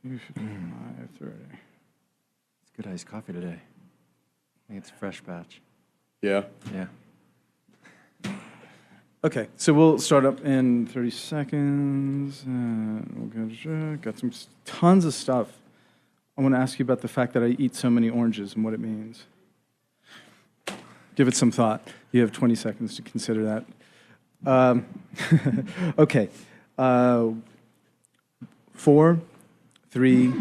5:30. It's good iced coffee today. I think it's a fresh batch. Yeah. Yeah. Okay, so we'll start up in 30 seconds. Got some tons of stuff. I want to ask you about the fact that I eat so many oranges and what it means. Give it some thought. You have 20 seconds to consider that. Okay. 4, 3,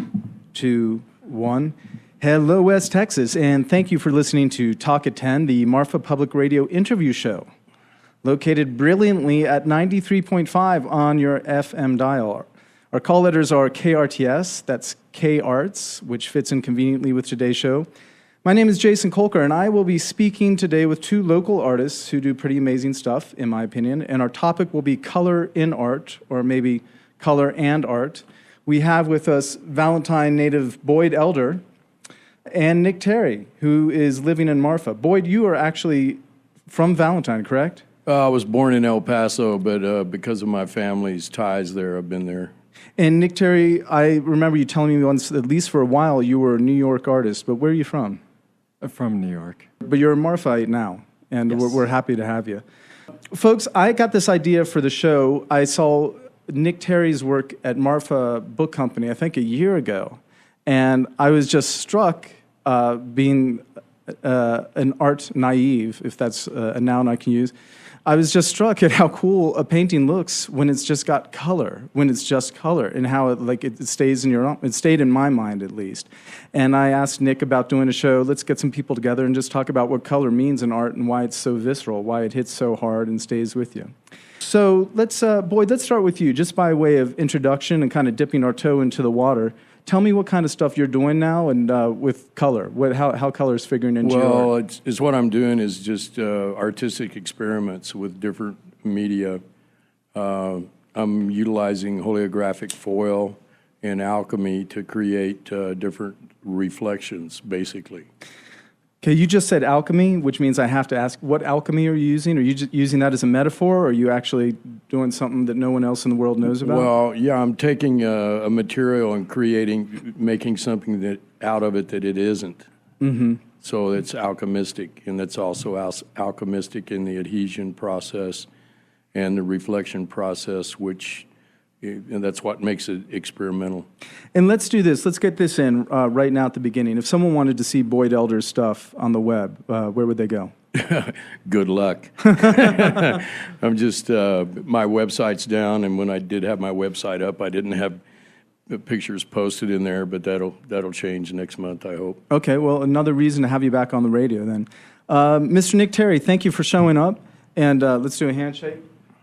2, 1. Hello, West Texas, and thank you for listening to Talk at 10, the Marfa Public Radio interview show, located brilliantly at 93.5 on your FM dial. Our call letters are KRTS, that's K-Arts, which fits in conveniently with today's show. My name is Jason Kolker, and I will be speaking today with two local artists who do pretty amazing stuff, in my opinion, and our topic will be color in art, or maybe color and art. We have with us Valentine native Boyd Elder and Nick Terry, who is living in Marfa. Boyd, you are actually from Valentine, correct? I was born in El Paso, but because of my family's ties there, I've been there. And Nick Terry, I remember you telling me once, at least for a while, you were a New York artist, but where are you from? From New York. But you're a Marfaite now, and Yes. we're happy to have you. Folks, I got this idea for the show. I saw Nick Terry's work at Marfa Book Company, I think a year ago, and I was just struck being an art naive, if that's a noun I can use. I was just struck at how cool a painting looks when it's just got color, when it's just color, and how it stays in your own. It stayed in my mind at least. And I asked Nick about doing a show. Let's get some people together and just talk about what color means in art and why it's so visceral, why it hits so hard and stays with you. So let's, Boyd, let's start with you, just by way of introduction and kind of dipping our toe into the water. Tell me what kind of stuff you're doing now and with color, how color is figuring into your art. Well, it's what I'm doing is just artistic experiments with different media. I'm utilizing oleographic foil and alchemy to create different reflections, basically. Okay, you just said alchemy, which means I have to ask, what alchemy are you using? Are you just using that as a metaphor, or are you actually doing something that no one else in the world knows about? Well, yeah, I'm taking a material and making something that out of it that it isn't. Mm-hmm. So it's alchemistic, and it's also alchemistic in the adhesion process and the reflection process, and that's what makes it experimental. And let's do this. Let's get this in right now at the beginning. If someone wanted to see Boyd Elder's stuff on the web, where would they go? Good luck. I'm just, my website's down, and when I did have my website up, I didn't have the pictures posted in there, but that'll change next month, I hope. Okay, well, another reason to have you back on the radio then. Mr. Nick Terry, thank you for showing up, and let's do a handshake.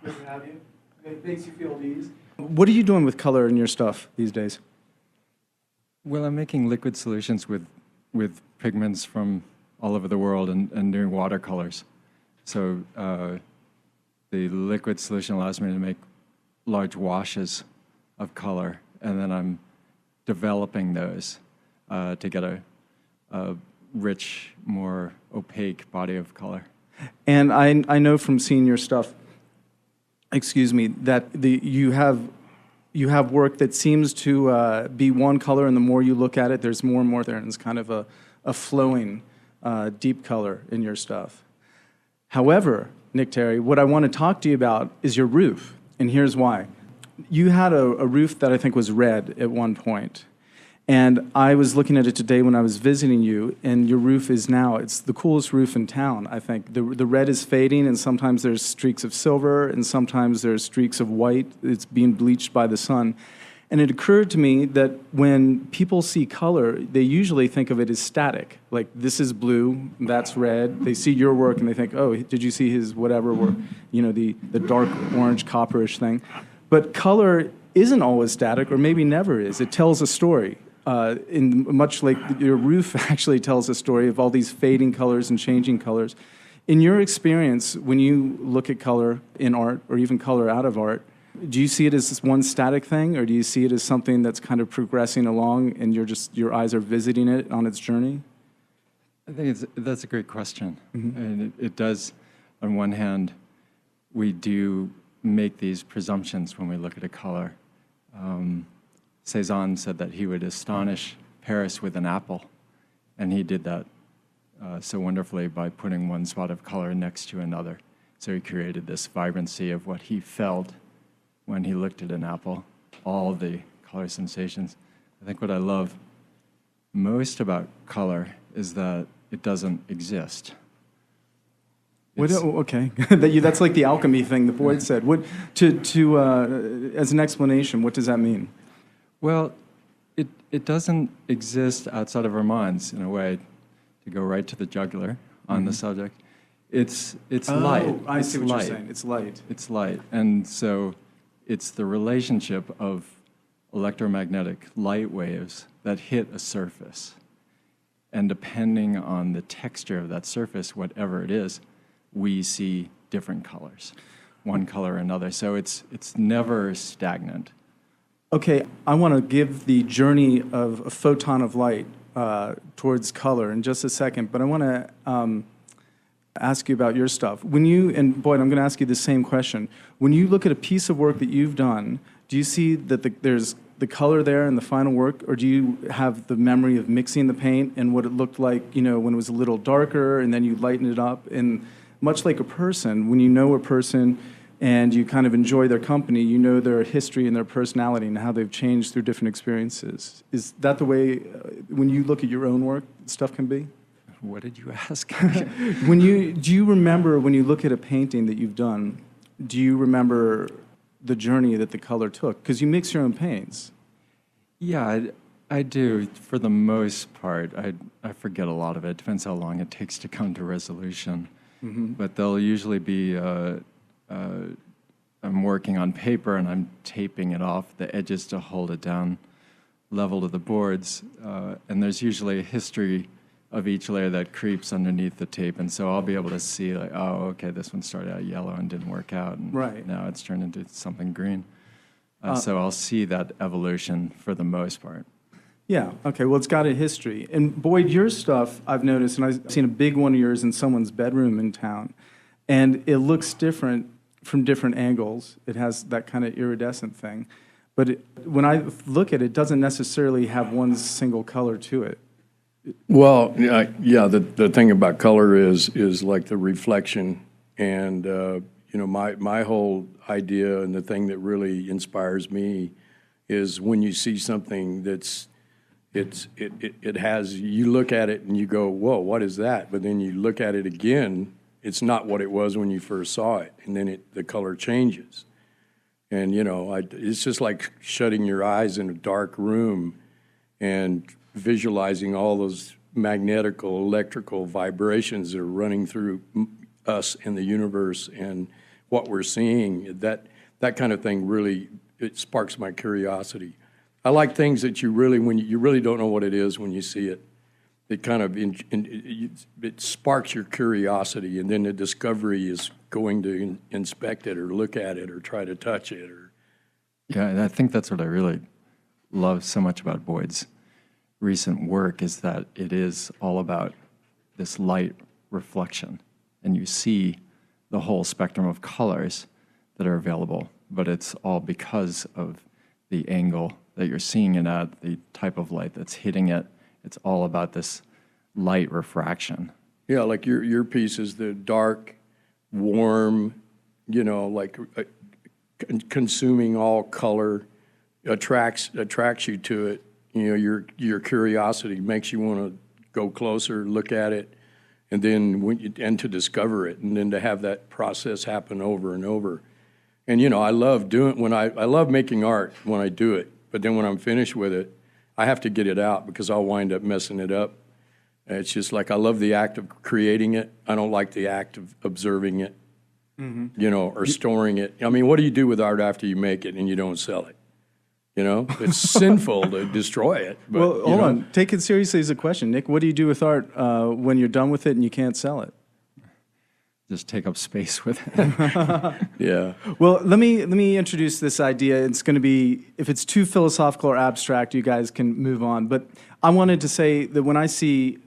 Good to have you. It makes you feel at ease. What are you doing with color in your stuff these days? Well, I'm making liquid solutions with pigments from all over the world and doing watercolors. So the liquid solution allows me to make large washes of color, and then I'm developing those to get a rich, more opaque body of color. And I know from seeing your stuff, that you have work that seems to be one color, and the more you look at it, there's more and more there, and it's kind of a flowing, deep color in your stuff. However, Nick Terry, what I want to talk to you about is your roof, and here's why. You had a roof that I think was red at one point, and I was looking at it today when I was visiting you, and your roof is now, it's the coolest roof in town, I think. The red is fading, and sometimes there's streaks of silver, and sometimes there's streaks of white. It's being bleached by the sun. And it occurred to me that when people see color, they usually think of it as static. Like, this is blue, that's red. They see your work, and they think, oh, did you see his whatever, the dark orange copperish thing. But color isn't always static, or maybe never is. It tells a story. Much like your roof actually tells a story of all these fading colors and changing colors. In your experience, when you look at color in art, or even color out of art, do you see it as this one static thing, or do you see it as something that's kind of progressing along and your eyes are visiting it on its journey? I think that's a great question. Mm-hmm. And it does, on one hand, we do make these presumptions when we look at a color. Cézanne said that he would astonish Paris with an apple, and he did that so wonderfully by putting one spot of color next to another. So he created this vibrancy of what he felt when he looked at an apple, all the color sensations. I think what I love most about color is that it doesn't exist. Okay, that's like the alchemy thing that Boyd said. What as an explanation, what does that mean? Well, it doesn't exist outside of our minds in a way. To go right to the jugular on the subject, it's light. I see what light. you're saying. It's light. It's light, and so it's the relationship of electromagnetic light waves that hit a surface, and depending on the texture of that surface, whatever it is, we see different colors, one color or another. So it's never stagnant. Okay, I want to give the journey of a photon of light towards color in just a second, but I want to ask you about your stuff. And Boyd, I'm going to ask you the same question. When you look at a piece of work that you've done, do you see that there's the color there in the final work, or do you have the memory of mixing the paint and what it looked like, when it was a little darker, and then you lighten it up? And much like a person, when you know a person and you kind of enjoy their company, you know their history and their personality and how they've changed through different experiences. Is that the way, when you look at your own work, stuff can be? What did you ask? Do you remember, when you look at a painting that you've done, do you remember the journey that the color took? Because you mix your own paints. Yeah, I do. For the most part, I forget a lot of it. Depends how long it takes to come to resolution. Mm-hmm. But there'll usually be... I'm working on paper and I'm taping it off the edges to hold it down level to the boards. And there's usually a history of each layer that creeps underneath the tape. And so I'll be able to see, like, oh, okay, this one started out yellow and didn't work out. And right. Now it's turned into something green. So I'll see that evolution for the most part. Yeah, okay, well, it's got a history. And Boyd, your stuff, I've noticed, and I've seen a big one of yours in someone's bedroom in town, and it looks different from different angles. It has that kind of iridescent thing. But when I look at it, it doesn't necessarily have one single color to it. Well, yeah. The thing about color is like the reflection, and my whole idea and the thing that really inspires me is when you see something it has, you look at it and you go, whoa, what is that? But then you look at it again. It's not what it was when you first saw it, and then the color changes. And, it's just like shutting your eyes in a dark room and visualizing all those magnetical, electrical vibrations that are running through us and the universe and what we're seeing. That kind of thing really, it sparks my curiosity. I like things that when you really don't know what it is when you see it. It kind of it sparks your curiosity, and then the discovery is going to inspect it or look at it or try to touch it. Yeah, and I think that's what I really love so much about Boyd's recent work, is that it is all about this light reflection, and you see the whole spectrum of colors that are available, but it's all because of the angle that you're seeing it at, the type of light that's hitting it. It's all about this light refraction. Yeah, like your piece is the dark, warm, like consuming all color, attracts you to it. Your curiosity makes you want to go closer, look at it, and then and to discover it, and then to have that process happen over and over. And I love I love making art when I do it, but then when I'm finished with it, I have to get it out because I'll wind up messing it up. It's just like I love the act of creating it. I don't like the act of observing it, or storing it. I mean, what do you do with art after you make it and you don't sell it? It's sinful to destroy it. But, well, hold on. Take it seriously as a question, Nick. What do you do with art when you're done with it and you can't sell it? Just take up space with it. Yeah. Well, let me introduce this idea. It's going to be, if it's too philosophical or abstract, you guys can move on. But I wanted to say that when I see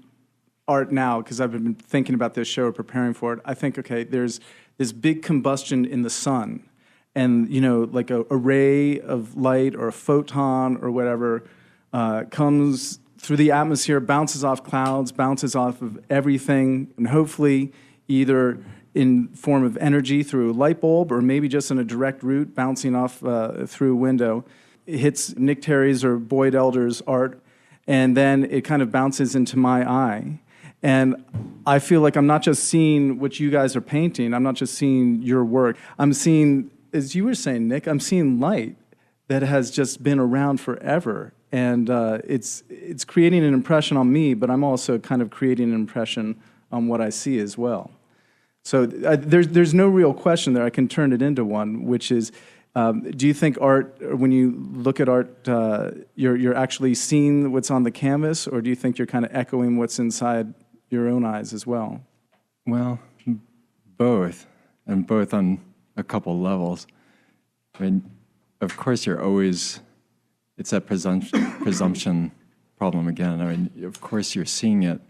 art now, because I've been thinking about this show or preparing for it, I think, okay, there's this big combustion in the sun. and like a ray of light or a photon or whatever comes through the atmosphere, bounces off clouds, bounces off of everything, and hopefully either in form of energy through a light bulb or maybe just in a direct route bouncing off through a window. It hits Nick Terry's or Boyd Elder's art, and then it kind of bounces into my eye. And I feel like I'm not just seeing what you guys are painting, I'm not just seeing your work. I'm seeing, as you were saying, Nick, I'm seeing light that has just been around forever. And it's creating an impression on me, but I'm also kind of creating an impression on what I see as well. So there's no real question there. I can turn it into one, which is, do you think art, when you look at art, you're actually seeing what's on the canvas, or do you think you're kind of echoing what's inside your own eyes as well? Well, both, and both on a couple levels. I mean, of course, you're always, it's that presumption problem again. I mean, of course, you're seeing it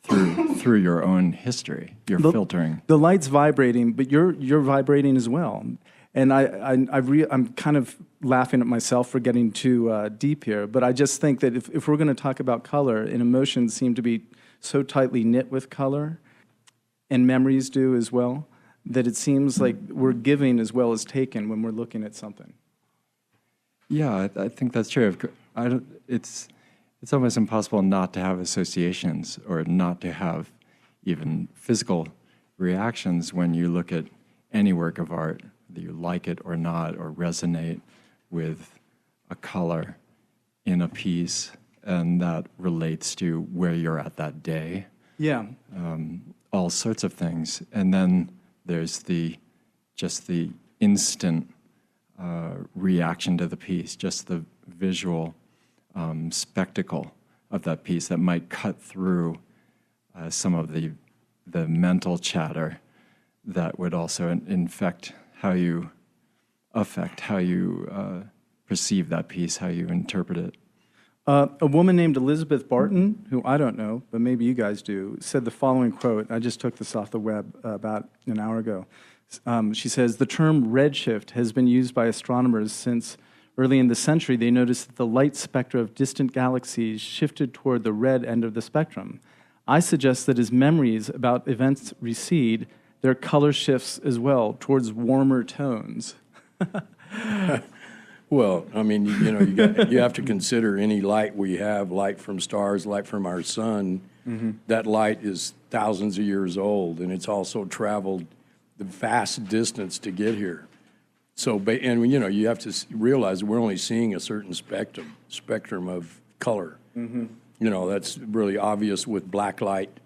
through your own history. You're filtering. The light's vibrating, but you're vibrating as well. And I'm kind of laughing at myself for getting too deep here, but I just think that if we're going to talk about color, and emotions seem to be so tightly knit with color, and memories do as well, that it seems like we're giving as well as taking when we're looking at something. Yeah, I think that's true. It's almost impossible not to have associations or not to have even physical reactions when you look at any work of art, that you like it or not, or resonate with a color in a piece, and that relates to where you're at that day. Yeah. All sorts of things. And then there's just the instant reaction to the piece, just the visual spectacle of that piece that might cut through some of the mental chatter that would also affect how you perceive that piece, how you interpret it. A woman named Elizabeth Barton, who I don't know, but maybe you guys do, said the following quote. I just took this off the web about an hour ago. She says, "The term redshift has been used by astronomers since early in the century. They noticed that the light spectra of distant galaxies shifted toward the red end of the spectrum. I suggest that as memories about events recede, their color shifts as well towards warmer tones." Well, I mean, you have to consider any light we have, light from stars, light from our sun. Mm-hmm. That light is thousands of years old, and it's also traveled the vast distance to get here. So, and you have to realize we're only seeing a certain spectrum of color. Mm-hmm. That's really obvious with black light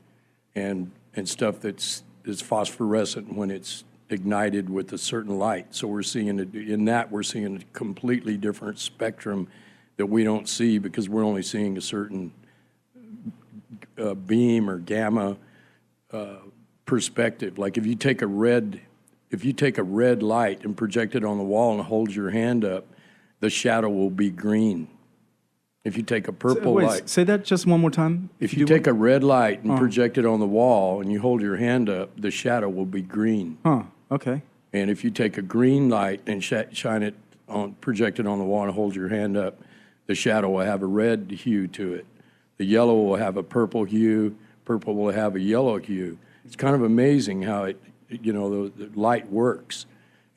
and stuff that's phosphorescent when it's ignited with a certain light. So we're seeing a completely different spectrum that we don't see because we're only seeing a certain beam or gamma perspective. Like if you take a red light and project it on the wall and hold your hand up, the shadow will be green. If you take a purple light... Say that just one more time. If you take a red light and project it on the wall and you hold your hand up, the shadow will be green. Huh, okay. And if you take a green light and project it on the wall and hold your hand up, the shadow will have a red hue to it. The yellow will have a purple hue. Purple will have a yellow hue. It's kind of amazing how the light works.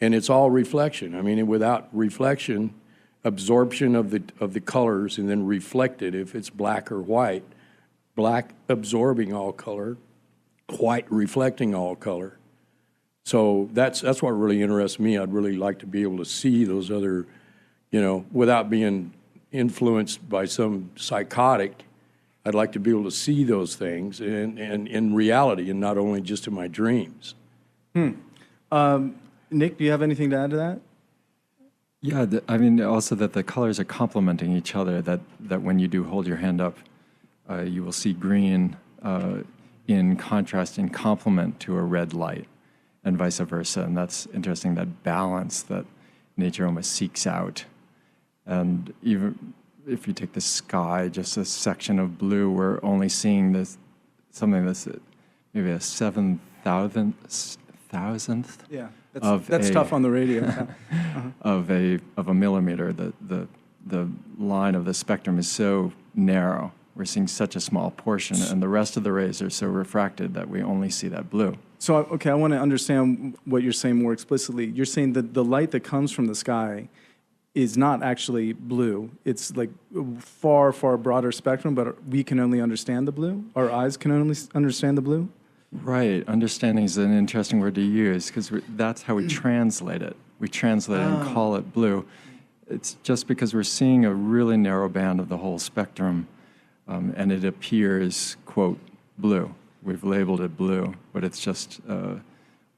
And it's all reflection. I mean, without reflection, absorption of the colors and then reflected, if it's black or white, black absorbing all color, white reflecting all color. So that's what really interests me. I'd really like to be able to see those other, without being influenced by some psychotic. I'd like to be able to see those things and in reality and not only just in my dreams. Nick, do you have anything to add to that? Yeah, I mean, also that the colors are complementing each other, that when you do hold your hand up, you will see green in contrast, in complement to a red light, and vice versa. And that's interesting, that balance that nature almost seeks out. And even if you take the sky, just a section of blue, we're only seeing something that's maybe a 7,000th That's tough on the radio. of a millimeter. The line of the spectrum is so narrow. We're seeing such a small portion, and the rest of the rays are so refracted that we only see that blue. So, okay, I want to understand what you're saying more explicitly. You're saying that the light that comes from the sky is not actually blue. It's like far, far broader spectrum, but we can only understand the blue? Our eyes can only understand the blue? Right. Understanding is an interesting word to use because that's how we translate it. We translate it and call it blue. It's just because we're seeing a really narrow band of the whole spectrum, and it appears, quote, blue. We've labeled it blue, but it's just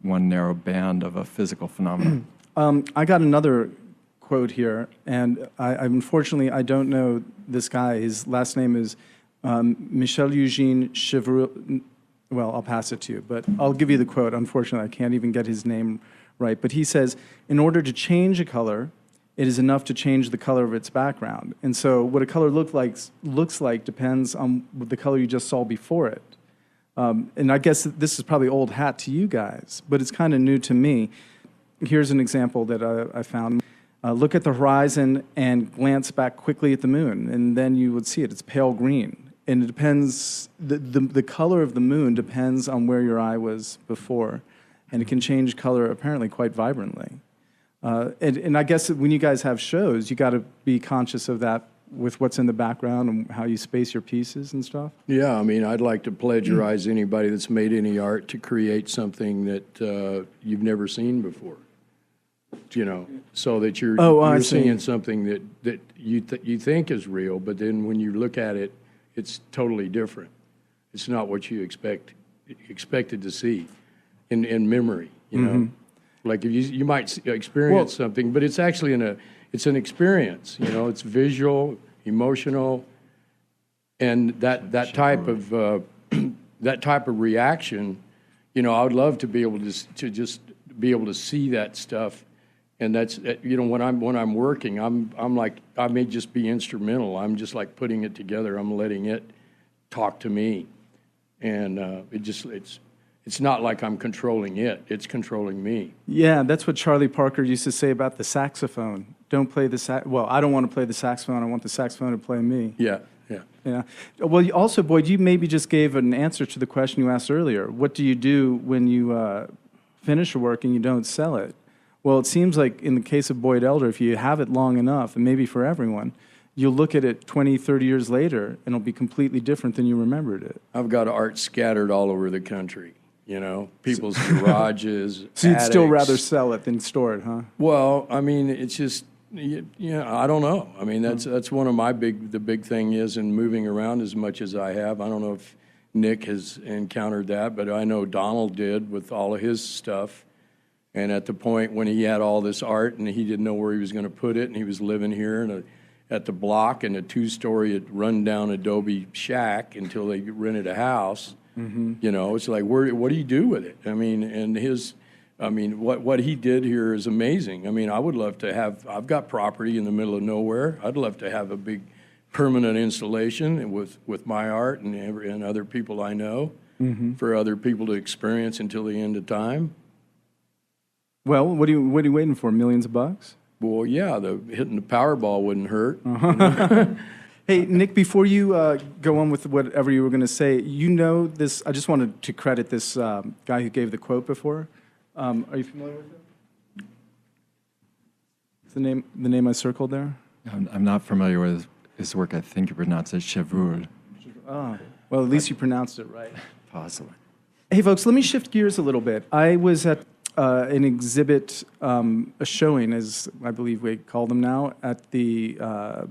one narrow band of a physical phenomenon. I got another quote here, and unfortunately I don't know this guy. His last name is Michel Eugene Chevreul. Well, I'll pass it to you, but I'll give you the quote. Unfortunately, I can't even get his name right. But he says, in order to change a color, it is enough to change the color of its background. And so what a color looks like depends on the color you just saw before it. And I guess this is probably old hat to you guys, but it's kind of new to me. Here's an example that I found. Look at the horizon and glance back quickly at the moon, and then you would see it. It's pale green. And it depends, the color of the moon depends on where your eye was before. And it can change color apparently quite vibrantly. And I guess when you guys have shows, you got to be conscious of that with what's in the background and how you space your pieces and stuff. Yeah, I mean, I'd like to plagiarize anybody that's made any art to create something that you've never seen before. You know, so that you're seeing something that you think is real, but then when you look at it, it's totally different. It's not what you expected to see in memory. You know, like if you might experience something, but it's actually it's an experience. You know, it's visual, emotional, and that type of that type of reaction. You know, I would love to be able to just be able to see that stuff. And that's, you know, when I'm working, I'm like, I may just be instrumental. I'm just like putting it together. I'm letting it talk to me, and it's not like I'm controlling it. It's controlling me. Yeah, that's what Charlie Parker used to say about the saxophone. Don't play the well, I don't want to play the saxophone. I want the saxophone to play me. Yeah. Yeah. Well, also, Boyd, you maybe just gave an answer to the question you asked earlier. What do you do when you finish your work and you don't sell it? Well, it seems like in the case of Boyd Elder, if you have it long enough, and maybe for everyone, you'll look at it 20, 30 years later, and it'll be completely different than you remembered it. I've got art scattered all over the country, you know, people's garages, So you'd still attics. rather sell it than store it, huh? Well, I mean, it's just, I don't know. I mean, that's one of my the big thing is in moving around as much as I have. I don't know if Nick has encountered that, but I know Donald did with all of his stuff. And at the point when he had all this art and he didn't know where he was going to put it, and he was living here at the block in a 2-story run-down adobe shack until they rented a house, you know, it's like, what do you do with it? I mean, and what he did here is amazing. I mean, I would love to I've got property in the middle of nowhere. I'd love to have a big permanent installation with my art and other people I know for other people to experience until the end of time. Well, what are you waiting for? Millions of bucks? Well, yeah, hitting the Powerball wouldn't hurt. Hey, Nick, before you go on with whatever you were going to say, you know this. I just wanted to credit this guy who gave the quote before. Are you familiar with him? The name I circled there? I'm not familiar with his work. I think you pronounce it Chevreul. Oh, well, at least you pronounced it right. Possibly. Hey, folks, let me shift gears a little bit. I was at an exhibit, a showing, as I believe we call them now, at the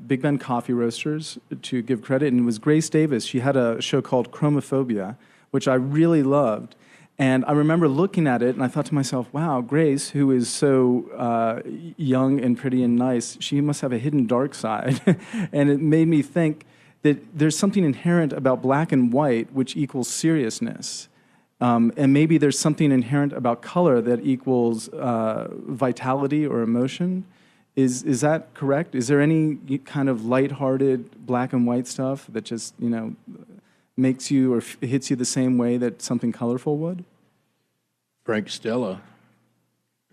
Big Ben Coffee Roasters, to give credit. And it was Grace Davis. She had a show called Chromophobia, which I really loved. And I remember looking at it, and I thought to myself, wow, Grace, who is so young and pretty and nice, she must have a hidden dark side. And it made me think that there's something inherent about black and white which equals seriousness. And maybe there's something inherent about color that equals vitality or emotion. Is that correct? Is there any kind of lighthearted black and white stuff that just, you know, makes you or hits you the same way that something colorful would? Frank Stella.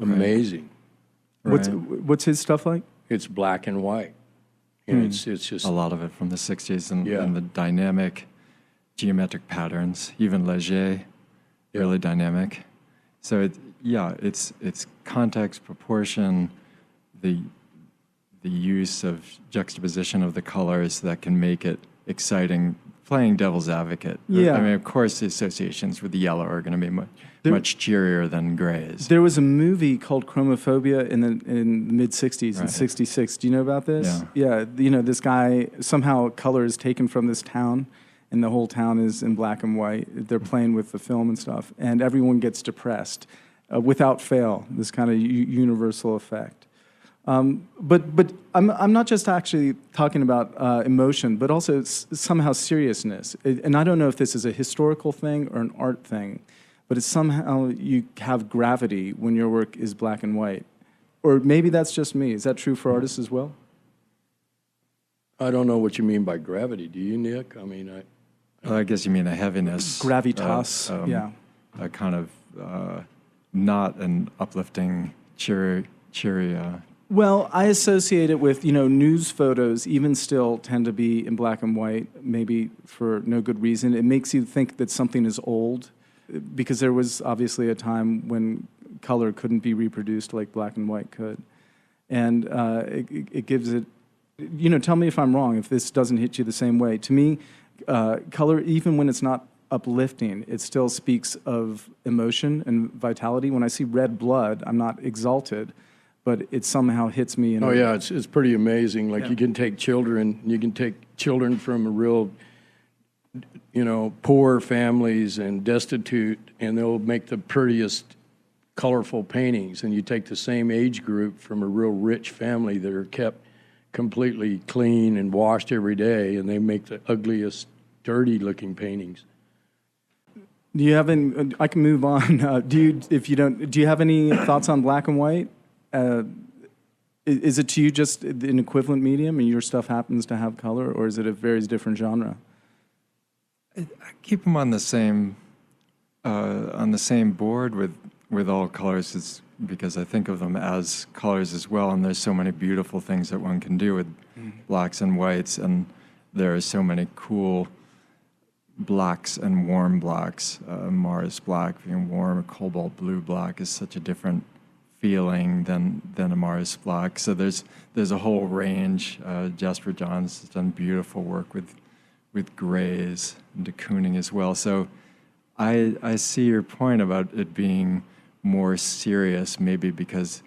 amazing. What's his stuff like? It's black and white. And it's just A lot of it from the 60s and, Yeah. and the dynamic geometric patterns, even Leger, really dynamic. So it's context, proportion, the use of juxtaposition of the colors that can make it exciting. Playing devil's advocate. Yeah. I mean, of course, the associations with the yellow are going to be much cheerier than grays. There was a movie called Chromophobia in the mid '60s, in Right. '66. Do you know about this? Yeah. Yeah. This guy, somehow color is taken from this town, and the whole town is in black and white. They're playing with the film and stuff, and everyone gets depressed without fail. This kind of universal effect. But I'm not just actually talking about emotion, but also somehow seriousness. And I don't know if this is a historical thing or an art thing, but it's somehow you have gravity when your work is black and white. Or maybe that's just me. Is that true for artists as well? I don't know what you mean by gravity. Do you, Nick? I mean, Well, I guess you mean a heaviness. Gravitas, yeah. A kind of not an uplifting, cheery. Well, I associate it with, news photos even still tend to be in black and white, maybe for no good reason. It makes you think that something is old because there was obviously a time when color couldn't be reproduced like black and white could. And it gives it, tell me if I'm wrong, if this doesn't hit you the same way. To me, color, even when it's not uplifting, it still speaks of emotion and vitality. When I see red blood, I'm not exalted, but it somehow hits me. it's pretty amazing. Like Yeah. you can take children from a real, poor families and destitute, and they'll make the prettiest, colorful paintings. And you take the same age group from a real rich family that are kept completely clean and washed every day, and they make the ugliest, dirty-looking paintings. Do you have any? I can move on. Do you have any thoughts on black and white? Is it to you just an equivalent medium, and your stuff happens to have color, or is it a very different genre? I keep them on the same board with all colors, because I think of them as colors as well, and there's so many beautiful things that one can do with blacks and whites, and there are so many cool blacks and warm blacks. Mars black being warm, cobalt blue black is such a different feeling than a Mars black. So there's a whole range. Jasper Johns has done beautiful work with grays and de Kooning as well. So I see your point about it being more serious, maybe because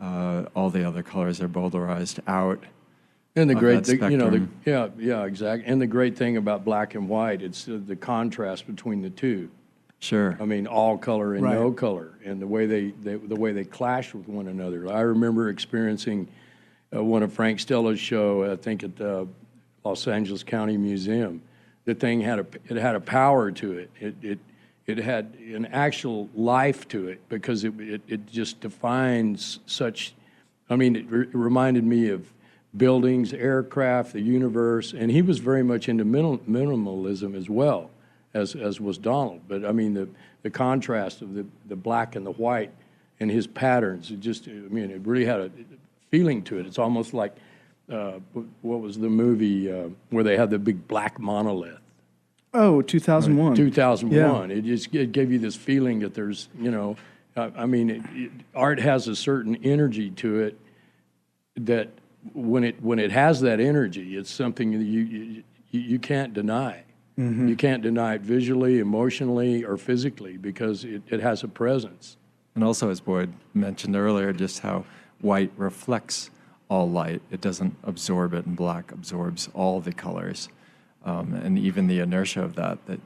all the other colors are bowdlerized out. And the of great that thing, spectrum. yeah, exactly. And the great thing about black and white, it's the contrast between the two. Sure. I mean, all color and Right. no color, and the way they clash with one another. I remember experiencing one of Frank Stella's show, I think at the Los Angeles County Museum. The thing had a power to it. It had an actual life to it because it just defines such. I mean, it reminded me of buildings, aircraft, the universe, and he was very much into minimalism as well, as was Donald. But I mean, the contrast of the black and the white and his patterns, it really had a feeling to it. It's almost like, what was the movie where they had the big black monolith? Oh, 2001. 2001. Yeah. It gave you this feeling that there's, art has a certain energy to it that when it has that energy, it's something that you can't deny. Mm-hmm. You can't deny it visually, emotionally, or physically because it has a presence. And also, as Boyd mentioned earlier, just how white reflects all light. It doesn't absorb it, and black absorbs all the colors. And even the inertia of that it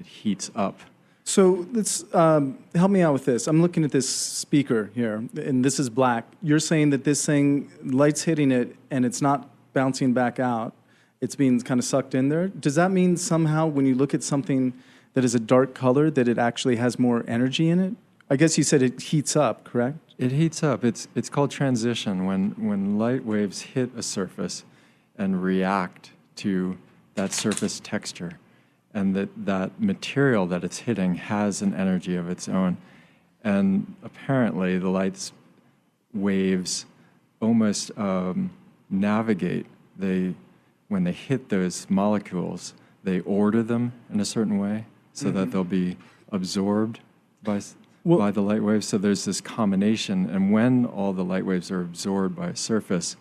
heats up. So let's help me out with this. I'm looking at this speaker here, and this is black. You're saying that this thing, light's hitting it, and it's not bouncing back out. It's being kind of sucked in there. Does that mean somehow when you look at something that is a dark color that it actually has more energy in it? I guess you said it heats up, correct? It heats up. It's called transition. When light waves hit a surface and react to that surface texture, and that material that it's hitting has an energy of its own. and apparently the light's waves almost navigate. When they hit those molecules, they order them in a certain way so that they'll be absorbed by the light waves. So there's this combination, and when all the light waves are absorbed by a surface,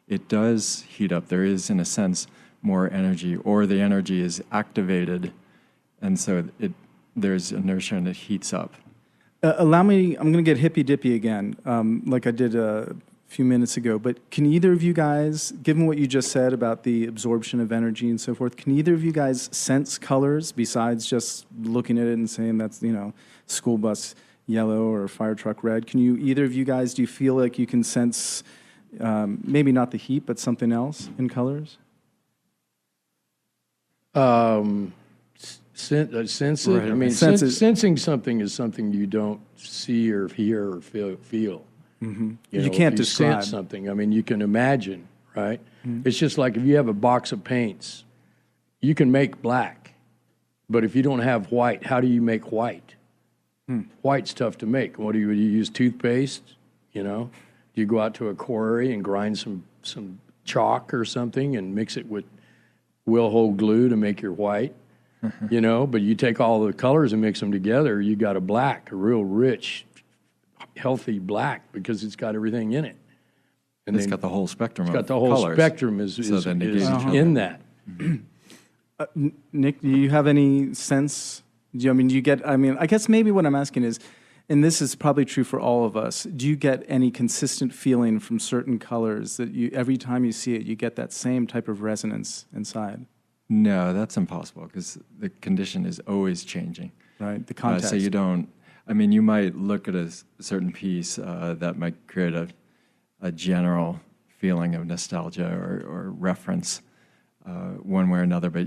it does heat up. There is, in a sense, more energy, or the energy is activated, and so there's inertia and it heats up. Allow me, I'm going to get hippy-dippy again, like I did a few minutes ago, but can either of you guys, given what you just said about the absorption of energy and so forth, can either of you guys sense colors besides just looking at it and saying that's, school bus yellow or fire truck red? Can you, either of you guys, do you feel like you can sense maybe not the heat, but something else in colors? Sense it? Right. I mean, sensing something is something you don't see or hear or feel. Mm-hmm. You Can't if describe. sense something. I mean, you can imagine, right? Mm-hmm. It's just like if you have a box of paints, you can make black, but if you don't have white, how do you make white? White's tough to make. What do you use? Toothpaste? Do you go out to a quarry and grind some chalk or something and mix it with Will-Hold glue to make your white? But you take all the colors and mix them together, you got a black, a real rich, healthy black, because it's got everything in it. And it's got the whole spectrum. It's got the whole colors. spectrum is in that. Nick, do you have any sense? I guess maybe what I'm asking is, and this is probably true for all of us, do you get any consistent feeling from certain colors that every time you see it, you get that same type of resonance inside? No, that's impossible because the condition is always changing. Right, the context. So you don't, you might look at a certain piece that might create a general feeling of nostalgia or reference one way or another, but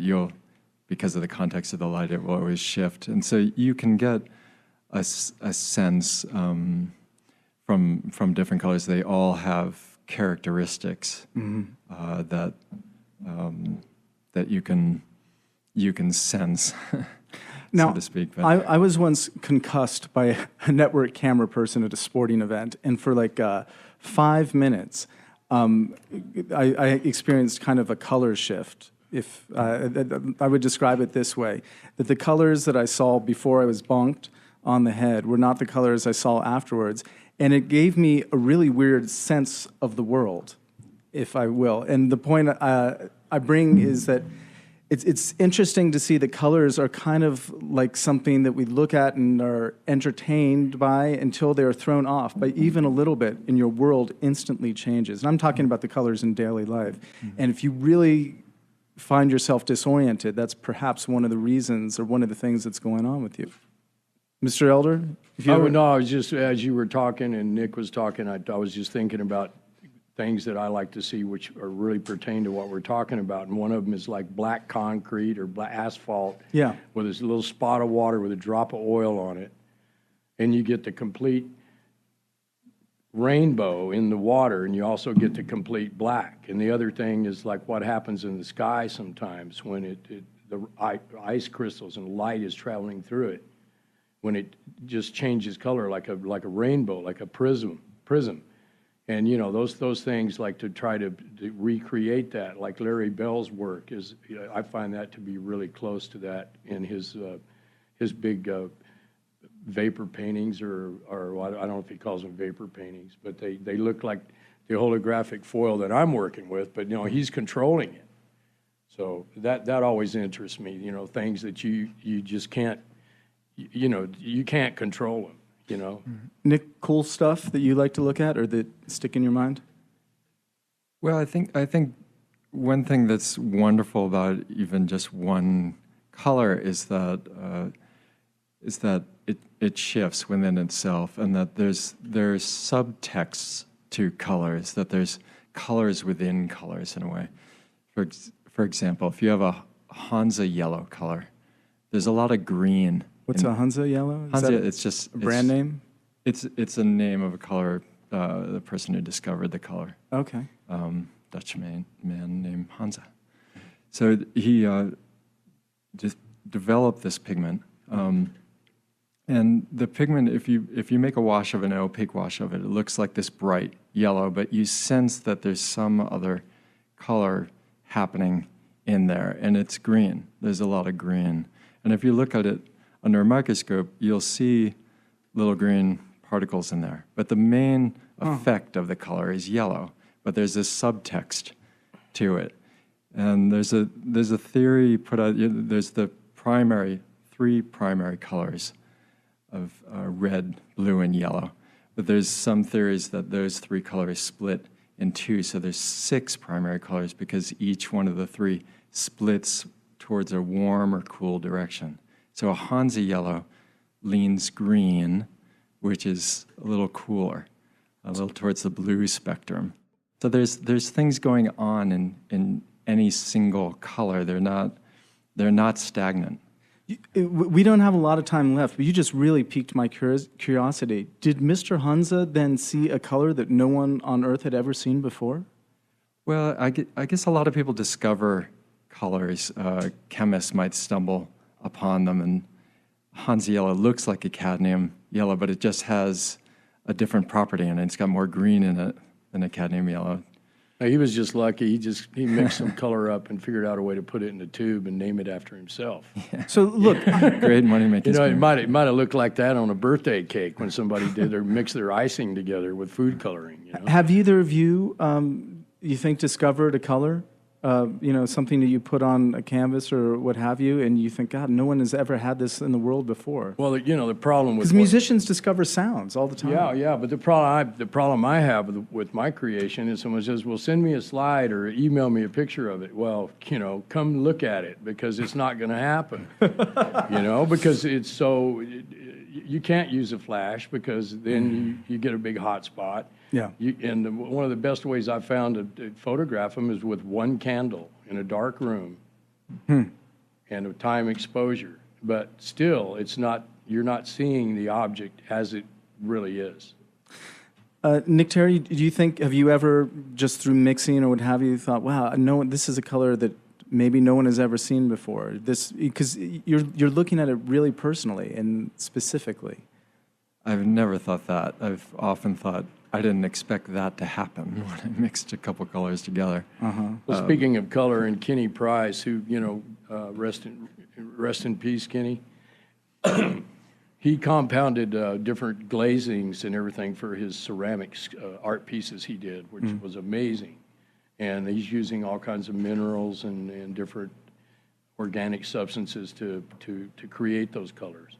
because of the context of the light, it will always shift. And so you can get a sense from different colors. They all have characteristics that you can sense, now, so to speak. But I was once concussed by a network camera person at a sporting event, and for like 5 minutes, I experienced kind of a color shift. If I would describe it this way, that the colors that I saw before I was bonked on the head were not the colors I saw afterwards, and it gave me a really weird sense of the world, if I will. And the point I bring is that it's interesting to see that colors are kind of like something that we look at and are entertained by until they're thrown off by even a little bit, and your world instantly changes. And I'm talking about the colors in daily life. And if you really find yourself disoriented, that's perhaps one of the reasons or one of the things that's going on with you. Mr. Elder? No, I was just, as you were talking and Nick was talking, I was just thinking about things that I like to see which are really pertain to what we're talking about. And one of them is like black concrete or black asphalt with this little spot of water with a drop of oil on it. And you get the complete rainbow in the water, and you also get the complete black. And the other thing is like what happens in the sky sometimes when the ice crystals and light is traveling through it, when it just changes color like a rainbow, like a prism. And those things, like to try to recreate that, like Larry Bell's work is, I find that to be really close to that in his big vapor paintings, or I don't know if he calls them vapor paintings, but they look like the holographic foil that I'm working with, but he's controlling it. So that always interests me. Things that you just can't, you can't control them. Nick, cool stuff that you like to look at or that stick in your mind? Well, I think one thing that's wonderful about even just one color is that it shifts within itself, and that there's subtexts to colors, that there's colors within colors in a way. For example, if you have a Hansa yellow color, there's a lot of green. What's a Hansa yellow? Is Hansa, that it's just a brand name? It's a name of a color, the person who discovered the color. Okay. Dutch man named Hansa. So he just developed this pigment, and And the pigment, if you make a wash of it, an opaque wash of it, it looks like this bright yellow, but you sense that there's some other color happening in there, and it's green. There's a lot of green. And if you look at it under a microscope, you'll see little green particles in there. But the main effect of the color is yellow, but there's this subtext to it. And there's a theory put out, there's the three primary colors of red, blue, and yellow. But there's some theories that those three colors split in two, so there's 6 primary colors because each one of the 3 splits towards a warm or cool direction. So a Hansa yellow leans green, which is a little cooler, a little towards the blue spectrum. So there's things going on in any single color. They're not stagnant. We don't have a lot of time left, but you just really piqued my curiosity. Did Mr. Hansa then see a color that no one on Earth had ever seen before? Well, I guess a lot of people discover colors. Chemists might stumble upon them, and Hansa yellow looks like a cadmium yellow, but it just has a different property in it. It's got more green in it than a cadmium yellow. He was just lucky. He mixed some color up and figured out a way to put it in a tube and name it after himself. Yeah. So look, Great money-making It scheme. might have looked like that on a birthday cake when somebody did or mixed their icing together with food coloring. have either of you, you think, discovered a color? Something that you put on a canvas or what have you, and you think, God, no one has ever had this in the world before. Well, the problem with Because musicians discover sounds all the time. Yeah, but the problem I have with my creation is someone says, "Well, send me a slide or email me a picture of it." Well, come look at it because it's not going to happen. Because it's so you can't use a flash because then you get a big hot spot. Yeah. One of the best ways I've found to photograph them is with one candle in a dark room and a time exposure. But still, you're not seeing the object as it really is. Nick Terry, do you think, have you ever, just through mixing or what have you, thought, wow, this is a color that maybe no one has ever seen before? Because you're looking at it really personally and specifically. I've never thought that. I've often thought, I didn't expect that to happen when I mixed a couple colors together. Well, speaking of color, and Kenny Price, who rest in peace, Kenny. He compounded different glazings and everything for his ceramics art pieces he did, which was amazing. And he's using all kinds of minerals and different organic substances to create those colors.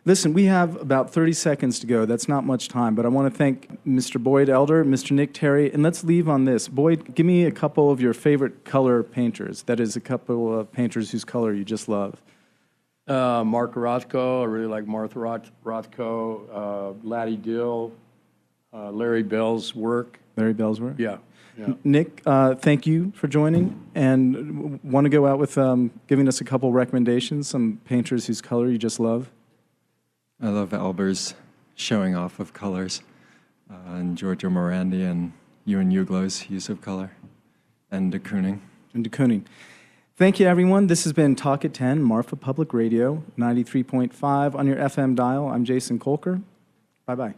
Listen, we have about 30 seconds to go. That's not much time, but I want to thank Mr. Boyd Elder, Mr. Nick Terry, and let's leave on this. Boyd, give me a couple of your favorite color painters. That is, a couple of painters whose color you just love. Mark Rothko, I really like Mark Rothko, Laddie Dill, Larry Bell's work. Larry Bell's work? Yeah. Nick, thank you for joining, and want to go out with giving us a couple recommendations, some painters whose color you just love? I love Alber's showing off of colors, and Giorgio Morandi and Ewan Uglow's use of color, and de Kooning. Thank you, everyone. This has been Talk at 10, Marfa Public Radio, 93.5 on your FM dial. I'm Jason Kolker. Bye-bye.